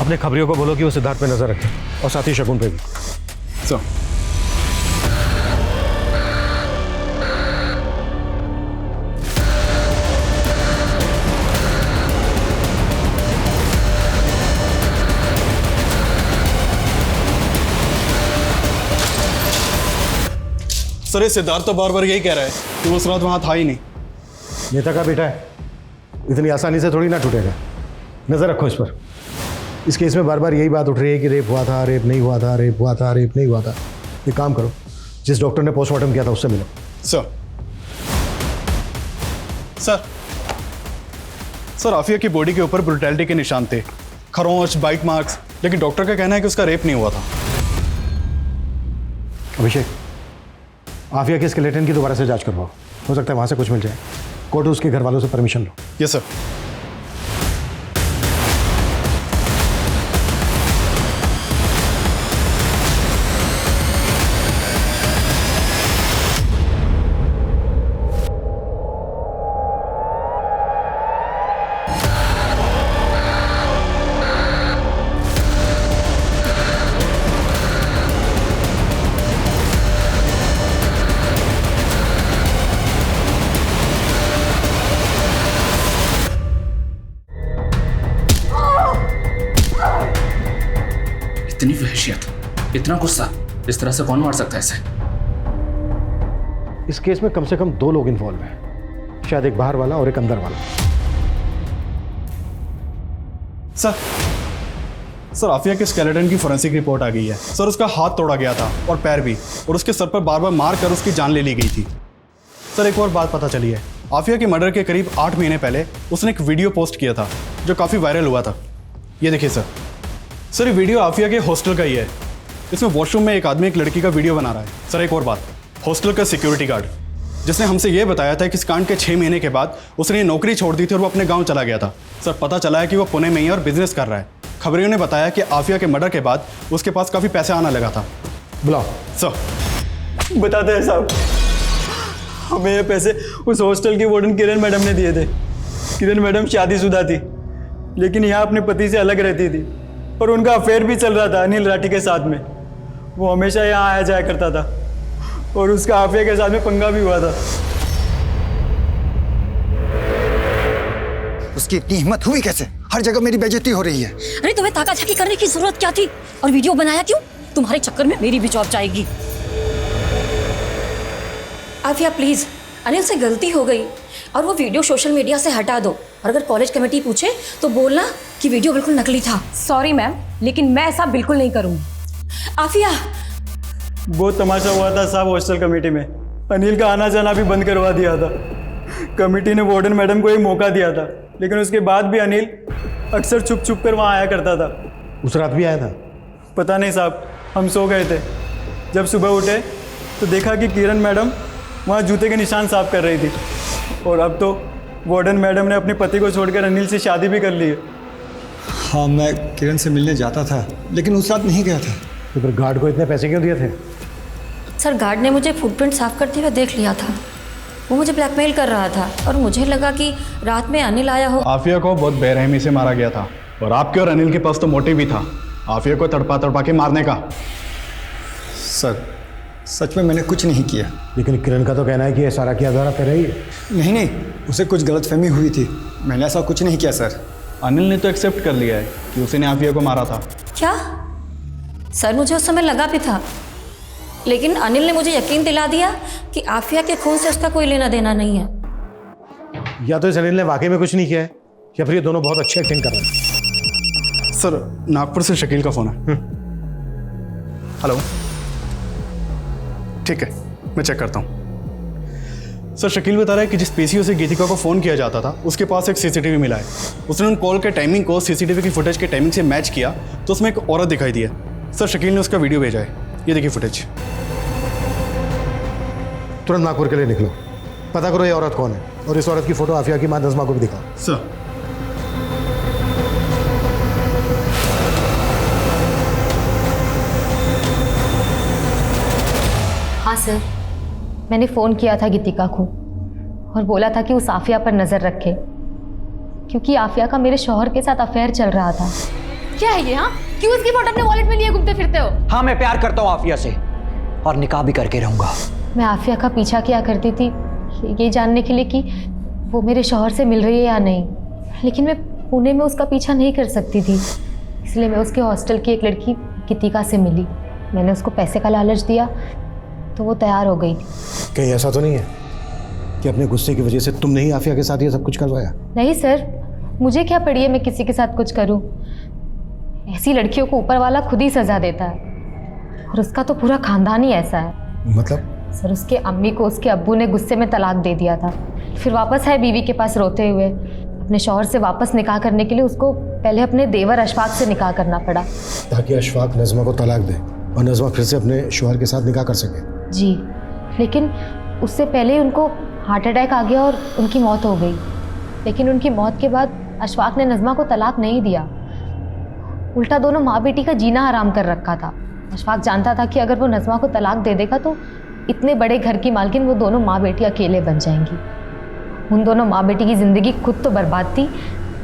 अपने खबरियों को बोलो कि वो सिद्धार्थ पे नजर रखें और साथ ही शगुन पे भी। सर सर ये सिद्धार्थ तो बार बार यही कह रहा है कि वो उस रात वहाँ था ही नहीं। नेता का बेटा है, इतनी आसानी से थोड़ी ना टूटेगा। नजर रखो इस पर। इस केस में बार बार यही बात उठ रही है कि रेप हुआ था, रेप नहीं हुआ था, रेप हुआ था, रेप नहीं हुआ था। एक काम करो, जिस डॉक्टर ने पोस्टमार्टम किया था उससे मिलो। सर आफिया की बॉडी के ऊपर ब्रुटैलिटी के निशान थे, खरोंच, बाइट मार्क्स, लेकिन डॉक्टर का कहना है कि उसका रेप नहीं हुआ था। अभिषेक, आफिया के स्केलेटन की दोबारा से जांच करवाओ, हो सकता है वहां से कुछ मिल जाए। कोर्ट उसके घर वालों से परमिशन लो। Yes sir. इतनी वहशियत, इतना गुस्सा, इस तरह से कौन मार सकता है इसे? इस केस में कम से कम 2 लोग इन्वॉल्व हैं, शायद एक बाहर वाला और एक अंदर वाला। सर आफिया के स्केलेटन की फोरेंसिक रिपोर्ट आ गई है। सर उसका हाथ तोड़ा गया था और पैर भी, और उसके सर पर बार बार मार कर उसकी जान ले ली गई थी। सर एक और बात पता चली है, आफिया के मर्डर के करीब 8 महीने पहले उसने एक वीडियो पोस्ट किया था जो काफ़ी वायरल हुआ था। ये देखिए सर ये वीडियो आफिया के हॉस्टल का ही है। इसमें वॉशरूम में एक आदमी एक लड़की का वीडियो बना रहा है। सर एक और बात, हॉस्टल का सिक्योरिटी गार्ड जिसने हमसे ये बताया था कि इस कांड के 6 महीने के बाद उसने ये नौकरी छोड़ दी थी और वो अपने गांव चला गया था। सर पता चला है कि वो पुणे में ही और बिजनेस कर रहा है। खबरियों ने बताया कि आफिया के मर्डर के बाद उसके पास काफ़ी पैसे आना लगा था। बुलाओ। सर बताते हैं साहब, हमें ये पैसे उस हॉस्टल की वार्डन किरण मैडम ने दिए थे। किरण मैडम शादीशुदा थी, लेकिन यहाँ अपने पति से अलग रहती थी और उनका अफेयर भी चल रहा था अनिल राठी के साथ में। वो हमेशा यहाँ आया जाया करता था और उसका आफिया के साथ में पंगा भी हुआ था। उसकी इतनी हिम्मत हुई कैसे? हर जगह मेरी बेइज्जती हो रही है। अरे तुम्हें ताका-झाकी करने की जरूरत क्या थी? और वीडियो बनाया क्यों? तुम्हारे चक्कर में मेरी भी जॉब जाएगी। आफिया प्लीज, अनिल से गलती हो गई और वो वीडियो सोशल मीडिया से हटा दो। और अगर कॉलेज कमेटी पूछे तो बोलना कि वीडियो बिल्कुल नकली था। सॉरी मैम, लेकिन मैं ऐसा बिल्कुल नहीं करूँगी। आफिया, बहुत तमाशा हुआ था साहब हॉस्टल कमेटी में। अनिल का आना जाना भी बंद करवा दिया था। कमेटी ने वार्डन मैडम को एक मौका दिया था, लेकिन उसके बाद भी अनिल अक्सर छुप छुप कर वहाँ आया करता था। उस रात भी आया था? पता नहीं साहब, हम सो गए थे। जब सुबह उठे तो देखा कि किरण मैडम वहाँ जूते के निशान साफ कर रही थी। और अब तो वार्डन मैडम ने अपने पति को छोड़कर अनिल से शादी भी कर ली है। हाँ, मैं किरण से मिलने जाता था, लेकिन उस रात नहीं गया था। तो फिर गार्ड को इतने पैसे क्यों दिए थे? सर गार्ड ने मुझे फुटप्रिंट साफ करते हुए देख लिया था। वो मुझे ब्लैकमेल कर रहा था और मुझे लगा कि रात में अनिल आया हो। आफिया को बहुत बेरहमी से मारा गया था और आपके और अनिल के पास तो मोटिव भी था आफिया को तड़पा तड़पा के मारने का। सर सच में मैंने कुछ नहीं किया। लेकिन किरण का तो कहना है कि ये सारा किया धारा तेरा ही है। नहीं नहीं, उसे कुछ गलतफहमी हुई थी। मैंने ऐसा कुछ नहीं किया सर। अनिल ने तो एक्सेप्ट कर लिया है कि उसने आफिया को मारा था। क्या? सर मुझे उस समय लगा भी था, लेकिन अनिल ने मुझे यकीन दिला दिया कि आफिया के खून से उसका कोई लेना देना नहीं है। या तो इस अनिल ने वाकई में कुछ नहीं किया है, या फिर ये दोनों बहुत अच्छी एक्टिंग कर रहे हैं। सर नागपुर से शकील का फोन है। हेलो, ठीक है, मैं चेक करता हूँ। सर शकील बता रहा है कि जिस पीसीओ से गीतिका को फ़ोन किया जाता था उसके पास एक सीसीटीवी मिला है। उसने उन कॉल के टाइमिंग को सीसीटीवी की फुटेज के टाइमिंग से मैच किया तो उसमें एक औरत दिखाई दी है। सर शकील ने उसका वीडियो भेजा है, ये देखिए फुटेज। तुरंत नागपुर के लिए निकलो, पता करो ये औरत कौन है और इस औरत की फोटो आफिया की माँ नज़मा को भी दिखाओ। सर। हाँ सर, मैंने फ़ोन किया था गीतिका को और बोला था कि उस आफिया पर नज़र रखे, क्योंकि आफिया का मेरे शौहर के साथ अफेयर चल रहा था। क्या है ये? हाँ, क्यों उसकी फोटो अपने वॉलेट में लिए घूमते फिरते हो? हाँ, मैं प्यार करता हूँ आफिया से और निकाह भी करके रहूंगा। मैं आफिया का पीछा किया करती थी ये जानने के लिए कि वो मेरे शौहर से मिल रही है या नहीं, लेकिन मैं पुणे में उसका पीछा नहीं कर सकती थी, इसलिए मैं उसके हॉस्टल की एक लड़की गीतिका से मिली। मैंने उसको पैसे का लालच दिया तो वो तैयार हो गई। कहीं ऐसा तो नहीं है कि अपने गुस्से की वजह से तुमने ही आफिया के साथ ये सब कुछ करवाया? नहीं सर, मुझे क्या पड़ी है मैं किसी के साथ कुछ करूं। ऐसी लड़कियों को ऊपर वाला खुद ही सजा देता है और उसका तो पूरा खानदान ही ऐसा है। मतलब? सर उसके अम्मी को उसके अब्बू ने गुस्से में तलाक दे दिया था, फिर वापस है बीवी के पास रोते हुए। अपने शौहर से वापस निकाह करने के लिए उसको पहले अपने देवर अशफाक से निकाह करना पड़ा, ताकि अशफाक नज़मा को तलाक दे और नज़मा फिर से अपने शौहर के साथ निकाह कर सके। जी, लेकिन उससे पहले उनको हार्ट अटैक आ गया और उनकी मौत हो गई। लेकिन उनकी मौत के बाद अशफाक ने नज़मा को तलाक नहीं दिया, उल्टा दोनों माँ बेटी का जीना हराम कर रखा था। अशफाक जानता था कि अगर वो नज़मा को तलाक दे देगा तो इतने बड़े घर की मालकिन वो दोनों माँ बेटी अकेले बन जाएंगी। उन दोनों माँ बेटी की ज़िंदगी खुद तो बर्बाद थी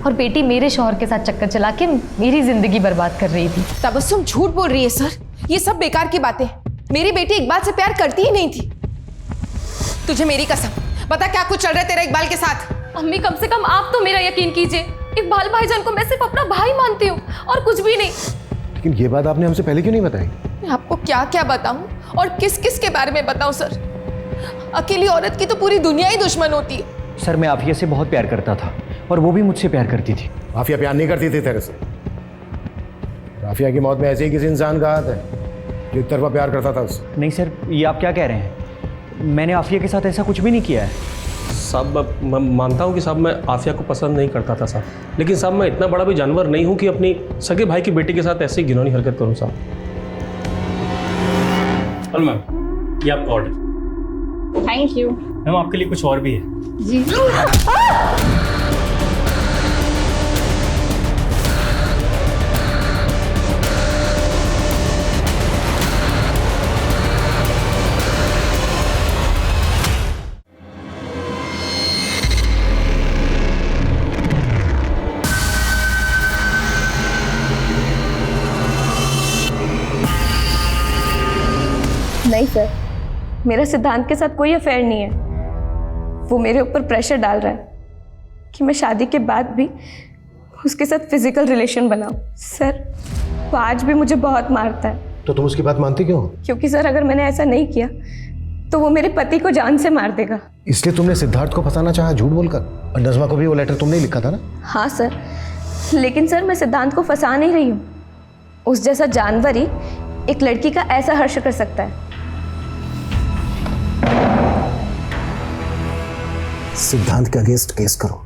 और बेटी मेरे शौहर के साथ चक्कर चला के मेरी ज़िंदगी बर्बाद कर रही थी। तबस्सुम झूठ बोल रही है सर, ये सब बेकार की बातें। मेरी बेटी इकबाल से प्यार करती ही नहीं थी। तुझे मेरी कसम, बता क्या कुछ चल रहा है तेरे इकबाल के साथ? अम्मी कम से कम आप तो मेरा यकीन कीजिए, इकबाल भाईजान को मैं सिर्फ अपना भाई मानती हूँ और कुछ भी नहीं। लेकिन ये बात आपने हमसे पहले क्यों नहीं बताई? मैं आपको क्या क्या बताऊं और किस किस के बारे में बताऊं सर? अकेली औरत की तो पूरी दुनिया ही दुश्मन होती है। सर मैं आफिया से बहुत प्यार करता था और वो भी मुझसे प्यार करती थी। आफिया प्यार नहीं करती थी तेरे से। आफिया की मौत में ऐसे ही किसी इंसान का हाथ है जो एक तरफा प्यार करता था उससे। नहीं सर, ये आप क्या कह रहे हैं? मैंने आफिया के साथ ऐसा कुछ भी नहीं किया है। साहब मैं मानता हूँ कि साहब मैं आफिया को पसंद नहीं करता था साहब, लेकिन साहब मैं इतना बड़ा भी जानवर नहीं हूँ कि अपनी सगे भाई की बेटी के साथ ऐसी घिनौनी हरकत करूँ साहब। हेलो मैम, ये आपका ऑर्डर। थैंक यू मैम आपके लिए कुछ और भी है। जी। नहीं सर, मेरा सिद्धांत के साथ कोई अफेयर नहीं है। वो मेरे ऊपर प्रेशर डाल रहा है कि मैं शादी के बाद भी उसके साथ फिजिकल रिलेशन बनाऊं। सर वो आज भी मुझे बहुत मारता है। तो तुम उसकी बात मानती क्यों? क्योंकि सर अगर मैंने ऐसा नहीं किया तो वो मेरे पति को जान से मार देगा। इसलिए तुमने सिद्धार्थ को फंसाना चाहा झूठ बोलकर, और नज़मा को भी वो लेटर तुमने ही लिखा था ना? हाँ सर, लेकिन सर मैं सिद्धांत को फंसा नहीं रही हूँ। उस जैसा जानवर ही एक लड़की का ऐसा हर्ष कर सकता है। सिद्धांत के अगेंस्ट केस करो,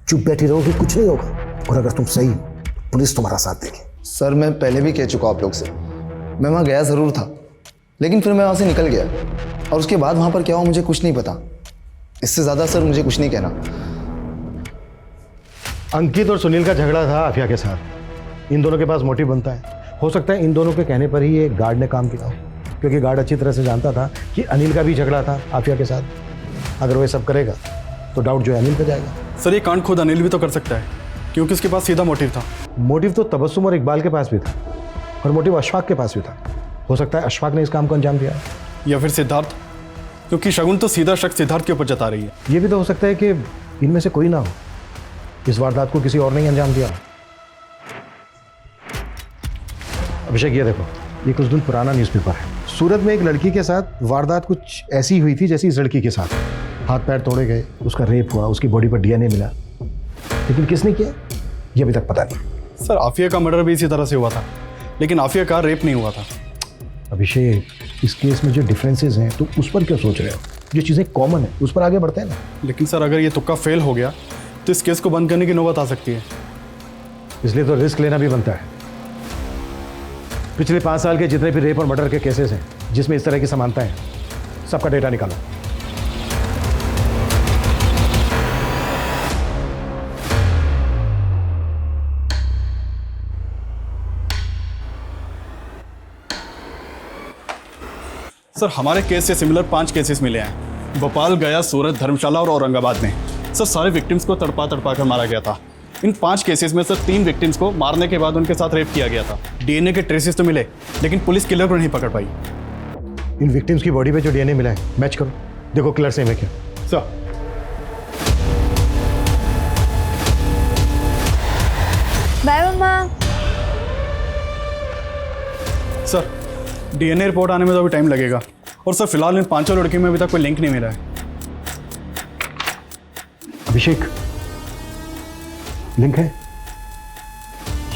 चुप बैठी रहोगी कुछ नहीं होगा, और अगर तुम सही पुलिस तुम्हारा साथ देगी। सर मैं पहले भी कह चुका हूं आप लोग से, मैं वहाँ गया ज़रूर था, लेकिन फिर मैं वहाँ से निकल गया और उसके बाद वहाँ पर क्या हुआ मुझे कुछ नहीं पता। इससे ज़्यादा सर मुझे कुछ नहीं कहना। अंकित और सुनील का झगड़ा था आफिया के साथ। इन दोनों के पास मोटिव बनता है। हो सकता है इन दोनों के कहने पर ही ये गार्ड ने काम किया हो, क्योंकि गार्ड अच्छी तरह से जानता था कि अनिल का भी झगड़ा था आफिया के साथ। अगर वो सब करेगा तो डाउट जो है अनिल पे जाएगा। सर ये कांड खुद अनिल भी तो कर सकता है, क्योंकि उसके पास सीधा मोटिव था। मोटिव तो तबस्सुम और इकबाल के पास भी था, और मोटिव अशफाक के पास भी था। हो सकता है अशफाक ने इस काम को अंजाम दिया, या फिर सिद्धार्थ, क्योंकि शगुन तो सीधा शक सिद्धार्थ के ऊपर जता रही है। ये भी तो हो सकता है कि इनमें से कोई ना हो, इस वारदात को किसी और ने अंजाम दिया। अभिषेक ये देखो, ये कुछ दिन पुराना न्यूज़पेपर है। सूरत में एक लड़की के साथ वारदात कुछ ऐसी हुई थी जैसी इस लड़की के साथ। हाथ पैर तोड़े गए, उसका रेप हुआ, उसकी बॉडी पर डीएनए मिला, लेकिन किसने किया ये अभी तक पता नहीं। सर आफिया का मर्डर भी इसी तरह से हुआ था, लेकिन आफिया का रेप नहीं हुआ था। अभिषेक, इस केस में जो डिफरेंसेस हैं तो उस पर क्यों सोच रहे हो? जो चीज़ें कॉमन है उस पर आगे बढ़ते हैं ना। लेकिन सर अगर ये तुक्का फेल हो गया तो इस केस को बंद करने की नौबत आ सकती है। इसलिए तो रिस्क लेना भी बनता है। पिछले 5 साल के जितने भी रेप और मर्डर के केसेस हैं जिसमें इस तरह की समानता है, सबका डेटा निकालो। सर हमारे केस से सिमिलर 5 केसेस मिले हैं, भोपाल, गया, सूरत, धर्मशाला और औरंगाबाद में। सर सारे विक्टिम्स को तड़पा कर मारा गया था। इन 5 केसेस में सर 3 विक्टिम्स को मारने के बाद उनके साथ रेप किया गया था। डीएनए के ट्रेसेस तो मिले, लेकिन पुलिस किलर को नहीं पकड़ पाई। इन विक्टिम्स की बॉडी पे जो डीएनए मिला है मैच करो, देखो किलर सेम है क्या। सर बाय मम्मा। सर डीएनए रिपोर्ट आने में तो अभी टाइम लगेगा, और सर फिलहाल इन 5 लड़कियों में अभी तक कोई लिंक नहीं मिला है। अभिषेक, लिंक है?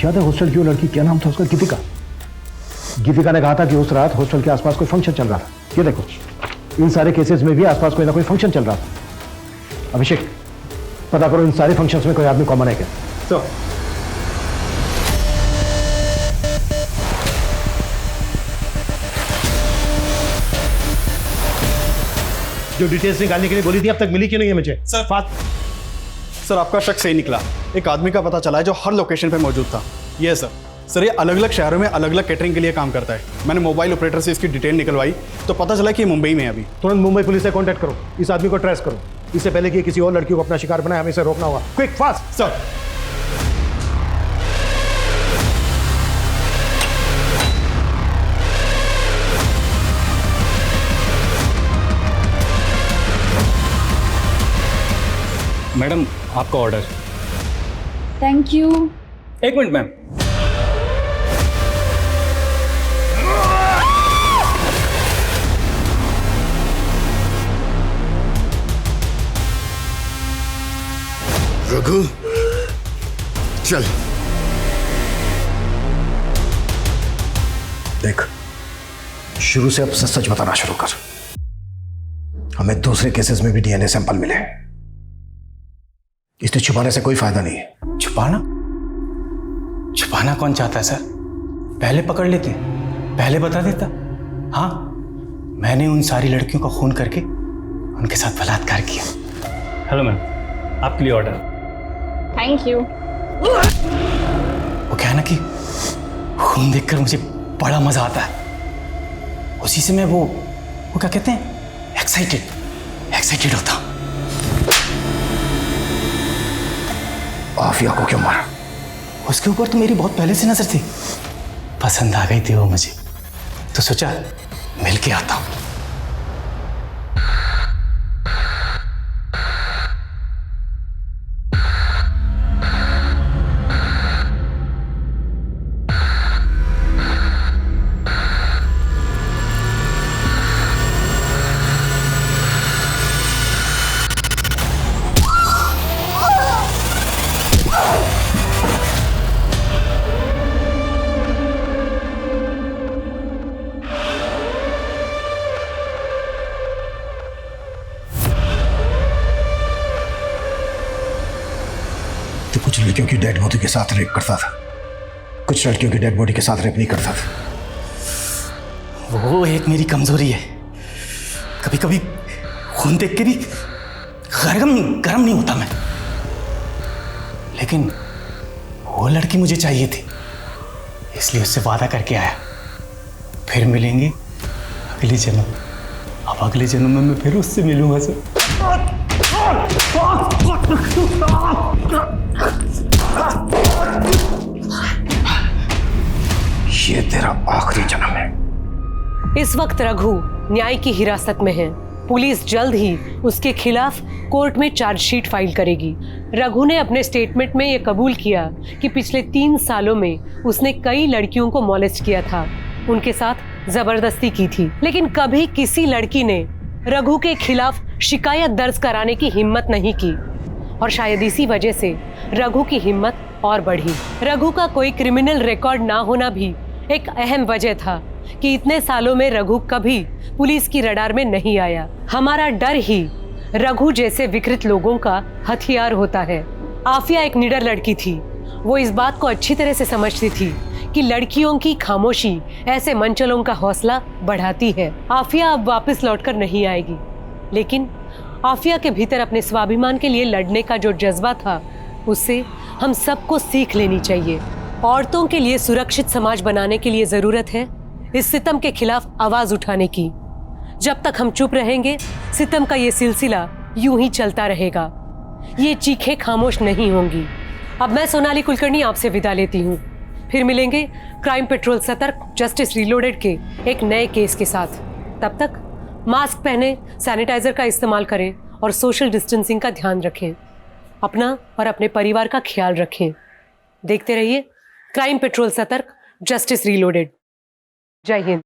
याद है हॉस्टल की वो लड़की, क्या नाम था उसका? गीतिका। गीतिका ने कहा था कि उस रात हॉस्टल के आसपास कोई फंक्शन चल रहा था। ये देखो, इन सारे केसेस में भी आसपास कोई ना कोई फंक्शन चल रहा था। अभिषेक, पता करो इन सारे फंक्शंस में कोई आदमी कॉमन है क्या? सर जो डिटेल्स निकालने के लिए बोली थी अब तक मिली क्यों नहीं है मुझे? सर आपका शक सही निकला। एक आदमी का पता चला है जो हर लोकेशन पे मौजूद था। ये सर ये अलग अलग शहरों में अलग अलग कैटरिंग के लिए काम करता है। मैंने मोबाइल ऑपरेटर से इसकी डिटेल निकलवाई तो पता चला कि ये मुंबई में है अभी। तुरंत मुंबई पुलिस से कांटेक्ट करो, इस आदमी को ट्रेस करो। इससे पहले कि किसी और लड़की को अपना शिकार बनाए, हमें इसे रोकना होगा। Quick, fast. सर मैडम आपका order. Thank you. 1 minute ma'am. Raghu, चल। देख, शुरू से अब सच बताना शुरू कर। हमें दूसरे केसेस में भी डीएनए सैंपल मिले, इसलिए छुपाने से कोई फायदा नहीं है। छुपाना? छुपाना कौन चाहता है सर? पहले पकड़ लेते, पहले बता देता। हाँ, मैंने उन सारी लड़कियों का खून करके उनके साथ बलात्कार किया। हेलो मैम, आपके लिए ऑर्डर। Thank you. वो क्या है ना कि खून देखकर मुझे बड़ा मजा आता है। उसी से मैं वो क्या कहते हैं, एक्साइटेड होता हूं। आफिया को क्यों मारा? उसके ऊपर तो मेरी बहुत पहले से नजर थी, पसंद आ गई थी वो मुझे, तो सोचा मिल के आता हूं। तो कुछ लड़कियों की डेड बॉडी के साथ रेप करता था, कुछ लड़कियों की डेड बॉडी के साथ रेप नहीं करता था। वो एक मेरी कमजोरी है। कभी कभी खून देख के भी गरम नहीं होता मैं। लेकिन वो लड़की मुझे चाहिए थी, इसलिए उससे वादा करके आया, फिर मिलेंगे अगले जन्म। अब अगले जन्म में मैं फिर उससे मिलूंगा सर। ये तेरा आखिरी जन्म है। इस वक्त रघु न्याय की हिरासत में है। पुलिस जल्द ही उसके खिलाफ कोर्ट में चार्जशीट फाइल करेगी। रघु ने अपने स्टेटमेंट में यह कबूल किया कि पिछले 3 सालों में उसने कई लड़कियों को मॉलेस्ट किया था। उनके साथ जबरदस्ती की थी, लेकिन कभी किसी लड़की ने रघु के खिलाफ शिकायत दर्ज कराने की हिम्मत नहीं की और शायद इसी वजह से रघु की हिम्मत और बढ़ी। रघु का कोई क्रिमिनल रिकॉर्ड ना होना भी एक अहम वजह था कि इतने सालों में रघु कभी पुलिस की रडार में नहीं आया। हमारा डर ही रघु जैसे विकृत लोगों का हथियार होता है। आफिया एक निडर लड़की थी। वो इस बात को अच्छी तरह से समझती थी कि लड़कियों की खामोशी ऐसे मंचलों का हौसला बढ़ाती है। आफिया अब वापस लौटकर नहीं आएगी, लेकिन आफिया के भीतर अपने स्वाभिमान के लिए लड़ने का जो जज्बा था, उससे हम सबको सीख लेनी चाहिए। औरतों के लिए सुरक्षित समाज बनाने के लिए जरूरत है इस सितम के खिलाफ आवाज उठाने की। जब तक हम चुप रहेंगे, सितम का ये सिलसिला यूं ही चलता रहेगा। ये चीखें खामोश नहीं होंगी। अब मैं सोनाली कुलकर्णी आपसे विदा लेती हूँ। फिर मिलेंगे क्राइम पेट्रोल सतर्क जस्टिस रीलोडेड के एक नए केस के साथ। तब तक मास्क पहने, सैनिटाइजर का इस्तेमाल करें और सोशल डिस्टेंसिंग का ध्यान रखें। अपना और अपने परिवार का ख्याल रखें। देखते रहिए क्राइम पेट्रोल सतर्क जस्टिस रीलोडेड। जय हिंद।